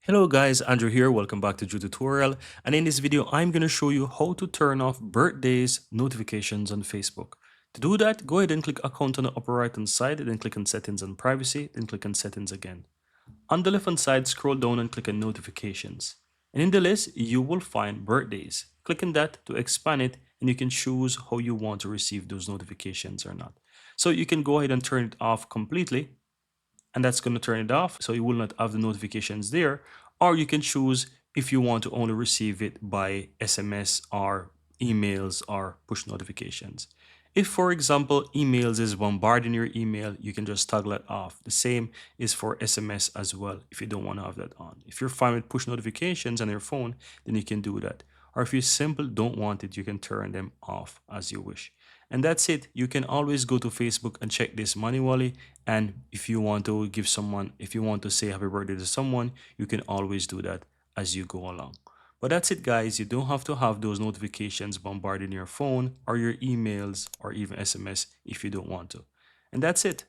Hello guys, Andrew here. Welcome back to Drew Tutorial. And in this video, I'm going to show you how to turn off birthdays notifications on Facebook. To do that, go ahead and click account on the upper right hand side, then click on settings and privacy, then click on settings again. On the left hand side, scroll down and click on notifications. And in the list, you will find birthdays. Click on that to expand it and you can choose how you want to receive those notifications or not. So you can go ahead and turn it off completely, and that's going to turn it off so you will not have the notifications there, or you can choose if you want to only receive it by SMS or emails or push notifications. If, for example, emails is bombarding your email, you can just toggle that off. The same is for SMS as well if you don't want to have that on. If you're fine with push notifications on your phone, then you can do that. Or if you simply don't want it, you can turn them off as you wish. And that's it. You can always go to Facebook and check this manually. And if you want to give someone, if you want to say happy birthday to someone, you can always do that as you go along. But that's it, guys. You don't have to have those notifications bombarding your phone or your emails or even SMS if you don't want to. And that's it.